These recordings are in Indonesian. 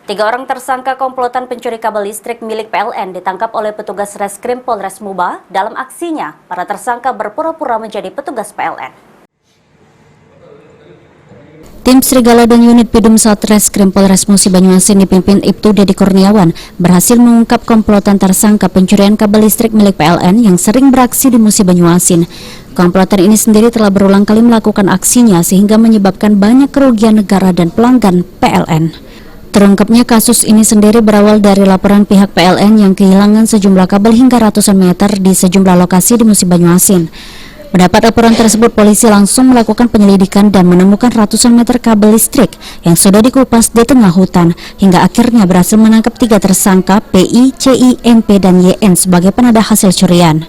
3 orang tersangka komplotan pencuri kabel listrik milik PLN ditangkap oleh petugas Reskrim Polres Muba. Dalam aksinya, para tersangka berpura-pura menjadi petugas PLN. Tim Serigala dan unit Pidum Satreskrim Polres Musi Banyuasin dipimpin Ibtu Dedi Kurniawan berhasil mengungkap komplotan tersangka pencurian kabel listrik milik PLN yang sering beraksi di Musi Banyuasin. Komplotan ini sendiri telah berulang kali melakukan aksinya sehingga menyebabkan banyak kerugian negara dan pelanggan PLN. Terungkapnya kasus ini sendiri berawal dari laporan pihak PLN yang kehilangan sejumlah kabel hingga ratusan meter di sejumlah lokasi di Musi Banyuasin. Mendapat laporan tersebut, polisi langsung melakukan penyelidikan dan menemukan ratusan meter kabel listrik yang sudah dikupas di tengah hutan, hingga akhirnya berhasil menangkap 3 tersangka PI, CI, MP, dan YN sebagai penada hasil curian.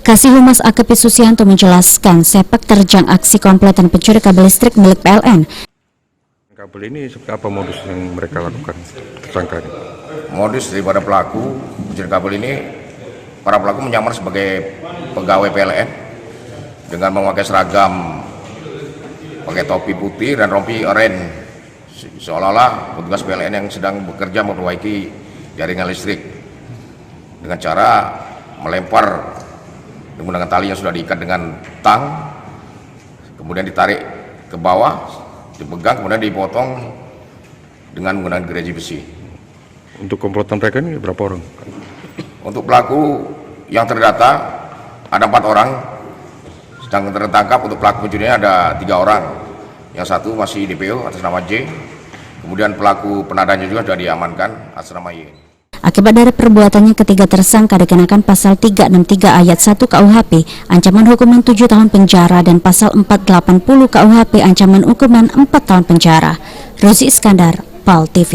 Kasih Humas AKP Susianto menjelaskan sepak terjang aksi komplotan pencuri kabel listrik milik PLN. Kabel ini seperti apa modus yang mereka lakukan tersangka ini? Modus daripada pelaku pencuri kabel ini, para pelaku menyamar sebagai pegawai PLN dengan memakai seragam, pakai topi putih dan rompi oranye, seolah-olah petugas PLN yang sedang bekerja memperbaiki jaringan listrik dengan cara melempar menggunakan tali yang sudah diikat dengan tang, kemudian ditarik ke bawah, dipegang, kemudian dipotong dengan menggunakan gergaji besi. Untuk komplotan mereka ini berapa orang? Untuk pelaku yang terdata ada 4 orang, sedang tertangkap. Untuk pelaku pencuriannya ada 3 orang, yang satu masih DPO atas nama J, kemudian pelaku penadanya juga sudah diamankan atas nama Y. Akibat dari perbuatannya, ketiga tersangka dikenakan pasal 363 ayat 1 KUHP ancaman hukuman 7 tahun penjara dan pasal 480 KUHP ancaman hukuman 4 tahun penjara. Rozi Iskandar, PAL TV.